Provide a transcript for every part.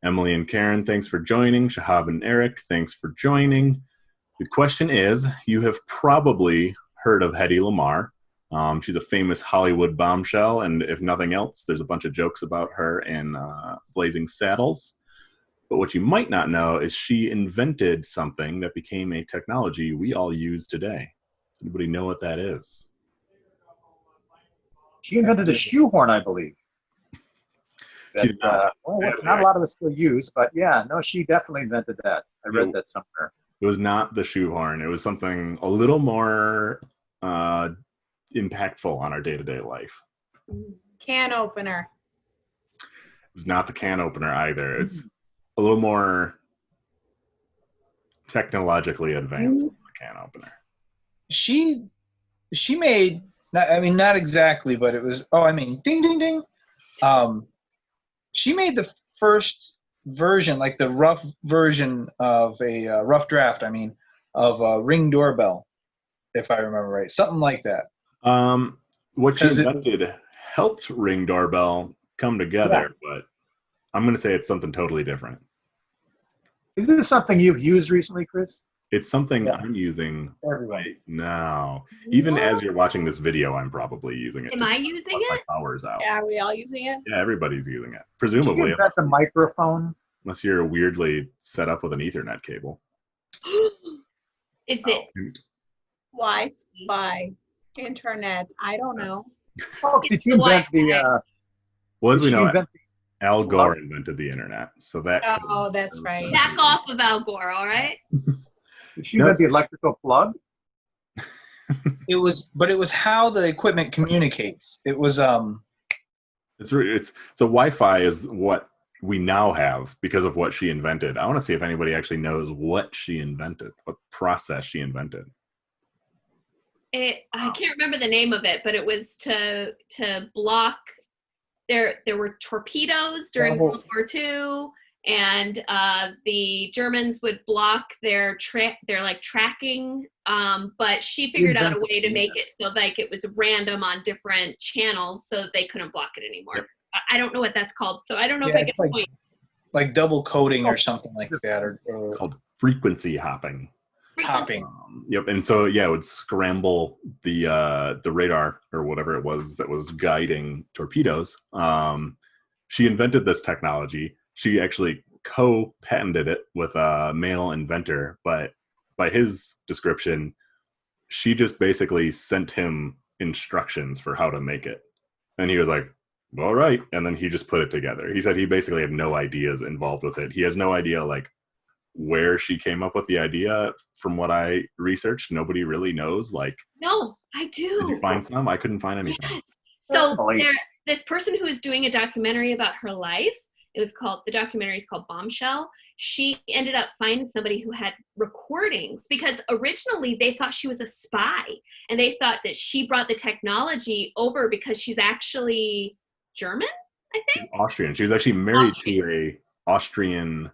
Emily and Karen, thanks for joining. Shahab and Eric, thanks for joining. The question is, you have probably heard of Hedy Lamarr. She's a famous Hollywood bombshell, and if nothing else, there's a bunch of jokes about her in Blazing Saddles. But what you might not know is she invented something that became a technology we all use today. Does anybody know what that is? She invented a shoehorn, I believe. That, not a lot of us still use, but yeah, no, she definitely invented that. I read that somewhere. It was not the shoehorn. It was something a little more impactful on our day-to-day life. Can opener. It was not the can opener either. It's a little more technologically advanced than the can opener. She made, not exactly, but it was, ding, ding, ding. She made the first version, like the rough version of a rough draft, of a Ring doorbell, if I remember right. Something like that. What she invented helped Ring doorbell come together, but I'm going to say it's something totally different. Is this something you've used recently, Chris? It's something I'm using right now. Even as you're watching this video, I'm probably using it. Am I using it? Hours out. Yeah, are we all using it? Yeah, everybody's using it. Presumably. That's a microphone. Unless you're weirdly set up with an Ethernet cable. Is it Wi-Fi, internet? I don't know. Oh, did you invent the... Well, as we know, Al Gore invented the internet. So that... Oh, that's right. Back off of Al Gore, all right? Did she invent the electrical plug? It was how the equipment communicates. It was It's so Wi-Fi is what we now have because of what she invented. I want to see if anybody actually knows what she invented, what process she invented. I can't remember the name of it, but it was to block. There were torpedoes during World War II, and the Germans would block their tracking. But she figured out a way to make it so like it was random on different channels, so they couldn't block it anymore. Yep. I don't know what that's called, so I don't know if I get the point. Like double coding or something like that, or called frequency hopping. Yep, and so it would scramble the radar or whatever it was that was guiding torpedoes. She invented this technology. She actually co-patented it with a male inventor, but by his description, she just basically sent him instructions for how to make it, and he was like, "All right," and then he just put it together. He said he basically had no ideas involved with it. He has no idea like where she came up with the idea. From what I researched, nobody really knows. Like, no, I do. Did you find some? I couldn't find anything. Yes. So this person who is doing a documentary about her life, the documentary is called Bombshell. She ended up finding somebody who had recordings because originally they thought she was a spy, and they thought that she brought the technology over because she's actually German, I think. She's Austrian. She was actually married to a Austrian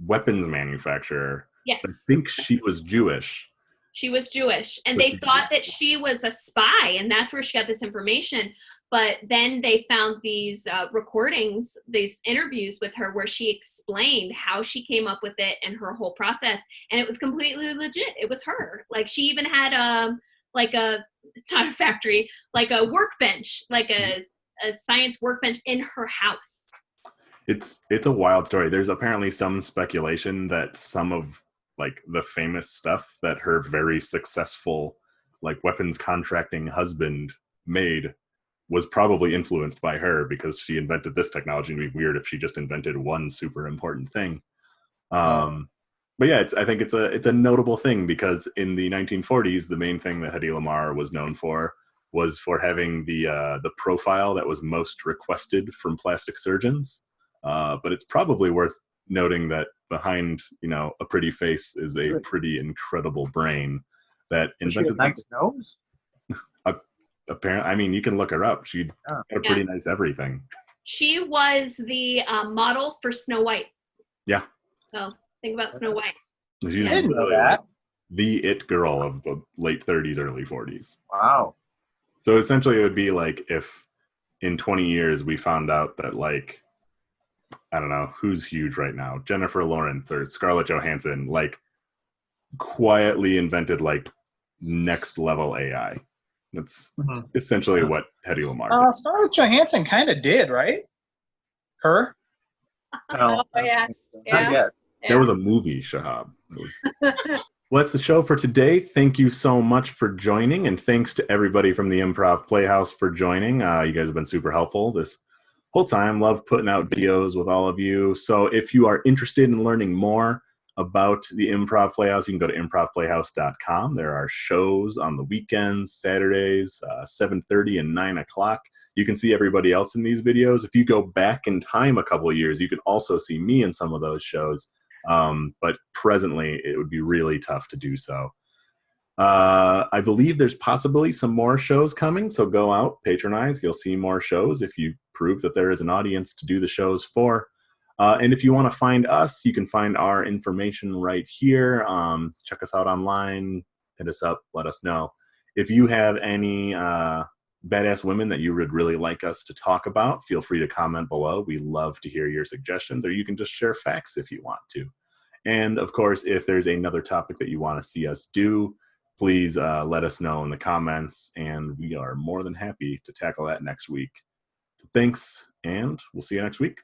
weapons manufacturer. Yes. I think she was Jewish. She was Jewish, and they thought that she was a spy, and that's where she got this information. But then they found these recordings, these interviews with her where she explained how she came up with it and her whole process, and it was completely legit. It was her. Like, she even had it's not a factory, like a workbench, like a science workbench in her house. It's a wild story. There's apparently some speculation that some of like the famous stuff that her very successful like weapons contracting husband made was probably influenced by her because she invented this technology. It'd be weird if she just invented one super important thing. But yeah, I think it's a notable thing because in the 1940s, the main thing that Hedy Lamarr was known for was for having the profile that was most requested from plastic surgeons. But it's probably worth noting that behind, a pretty face is a pretty incredible brain that invented something. Nice nose? Apparently, you can look her up. She got a pretty nice everything. She was the model for Snow White. Yeah. So think about Snow White. She's really the it girl of the late 30s, early 40s. Wow. So essentially, it would be like if in 20 years we found out that like I don't know who's huge right now, Jennifer Lawrence or Scarlett Johansson, like quietly invented like next level AI. That's essentially what Hedy Lamarr did. Scarlett Johansson kind of did, right? Her? No, Oh, yeah. not yet. There was a movie, Shahab. It was. Well, that's the show for today. Thank you so much for joining, and thanks to everybody from the Improv Playhouse for joining. You guys have been super helpful this whole time. Love putting out videos with all of you. So if you are interested in learning more about the Improv Playhouse, you can go to improvplayhouse.com. There are shows on the weekends, Saturdays, 7:30 and 9 o'clock. You can see everybody else in these videos. If you go back in time a couple of years, you can also see me in some of those shows. But presently, it would be really tough to do so. I believe there's possibly some more shows coming, so go out, patronize. You'll see more shows if you prove that there is an audience to do the shows for. And if you want to find us, you can find our information right here. Check us out online, hit us up, let us know. If you have any badass women that you would really like us to talk about, feel free to comment below. We love to hear your suggestions, or you can just share facts if you want to. And of course, if there's another topic that you want to see us do, please let us know in the comments, and we are more than happy to tackle that next week. So thanks, and we'll see you next week.